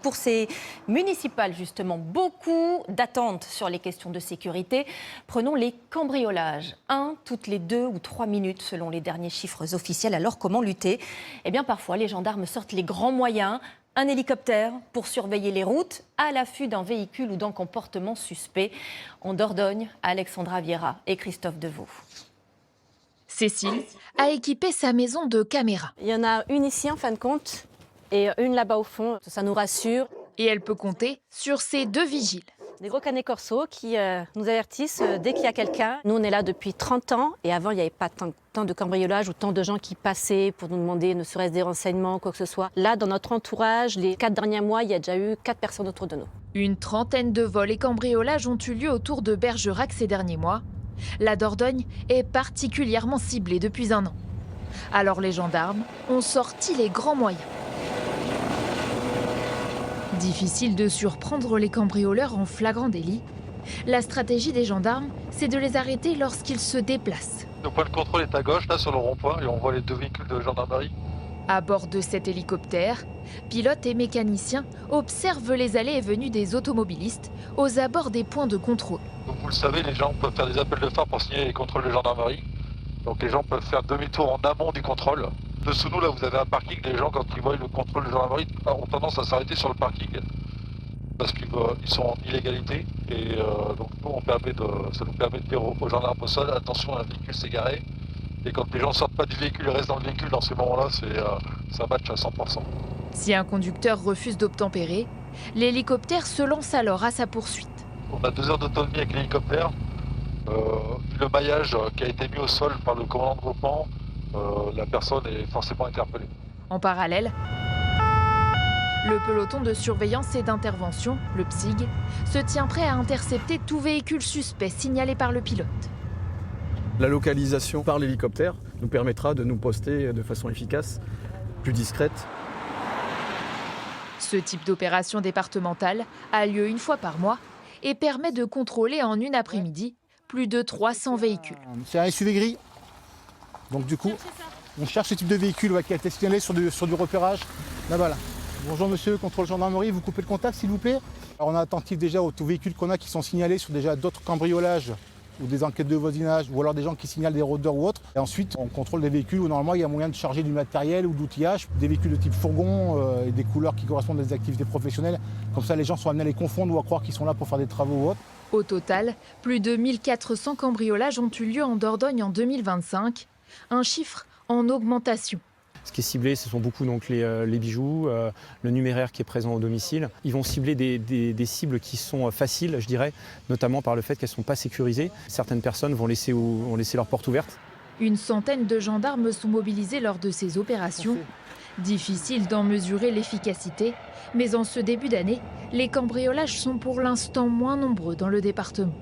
Pour ces municipales, justement, beaucoup d'attentes sur les questions de sécurité. Prenons les cambriolages. Un toutes les 2 ou 3 minutes, selon les derniers chiffres officiels. Alors, comment lutter? Eh bien, parfois, les gendarmes sortent les grands moyens. Un hélicoptère pour surveiller les routes, à l'affût d'un véhicule ou d'un comportement suspect. En Dordogne, Alexandra Vieira et Christophe Deveau. Cécile a équipé sa maison de caméras. Il y en a une ici, en fin de compte, et une là-bas au fond. Ça nous rassure. Et elle peut compter sur ses 2 vigiles. Des gros canets corso qui nous avertissent dès qu'il y a quelqu'un. Nous, on est là depuis 30 ans et avant, il n'y avait pas tant de cambriolage ou tant de gens qui passaient pour nous demander ne serait-ce des renseignements, quoi que ce soit. Là, dans notre entourage, les 4 derniers mois, il y a déjà eu 4 personnes autour de nous. Une trentaine de vols et cambriolages ont eu lieu autour de Bergerac ces derniers mois. La Dordogne est particulièrement ciblée depuis 1 an. Alors les gendarmes ont sorti les grands moyens. Difficile de surprendre les cambrioleurs en flagrant délit. La stratégie des gendarmes, c'est de les arrêter lorsqu'ils se déplacent. Le point de contrôle est à gauche, là sur le rond-point, et on voit les 2 véhicules de gendarmerie. À bord de cet hélicoptère, pilotes et mécaniciens observent les allées et venues des automobilistes aux abords des points de contrôle. Donc vous le savez, les gens peuvent faire des appels de phare pour signaler les contrôles de gendarmerie. Donc les gens peuvent faire demi-tour en amont du contrôle. Dessous nous, là, vous avez un parking. Les gens, quand ils voient le contrôle de gendarmerie, ont tendance à s'arrêter sur le parking parce qu'ils sont en illégalité. Et donc nous, ça nous permet de dire aux gendarmes au sol, attention, un véhicule s'est garé. Et quand les gens ne sortent pas du véhicule et restent dans le véhicule, dans ces moments-là, c'est un match à 100%. Si un conducteur refuse d'obtempérer, l'hélicoptère se lance alors à sa poursuite. On a 2 heures d'autonomie avec l'hélicoptère. Le maillage qui a été mis au sol par le commandant de groupement, la personne est forcément interpellée. En parallèle, le peloton de surveillance et d'intervention, le PSIG, se tient prêt à intercepter tout véhicule suspect signalé par le pilote. La localisation par l'hélicoptère nous permettra de nous poster de façon efficace, plus discrète. Ce type d'opération départementale a lieu 1 fois par mois et permet de contrôler en une après-midi plus de 300 véhicules. C'est un SUV gris. Donc du coup, on cherche ce type de véhicule qui a été signalé sur du repérage. Là-bas, là. Bonjour monsieur, contrôle gendarmerie, vous coupez le contact s'il vous plaît. Alors on est attentif déjà aux véhicules qu'on a qui sont signalés sur déjà d'autres cambriolages ou des enquêtes de voisinage, ou alors des gens qui signalent des rôdeurs ou autres. Et ensuite, on contrôle des véhicules où normalement il y a moyen de charger du matériel ou d'outillage, des véhicules de type fourgon et des couleurs qui correspondent à des activités professionnelles. Comme ça, les gens sont amenés à les confondre ou à croire qu'ils sont là pour faire des travaux ou autres. Au total, plus de 1400 cambriolages ont eu lieu en Dordogne en 2025, un chiffre en augmentation. Ce qui est ciblé, ce sont beaucoup donc, les bijoux, le numéraire qui est présent au domicile. Ils vont cibler des cibles qui sont faciles, je dirais, notamment par le fait qu'elles ne sont pas sécurisées. Certaines personnes vont laisser leur porte ouverte. Une centaine de gendarmes sont mobilisés lors de ces opérations. Difficile d'en mesurer l'efficacité, mais en ce début d'année, les cambriolages sont pour l'instant moins nombreux dans le département.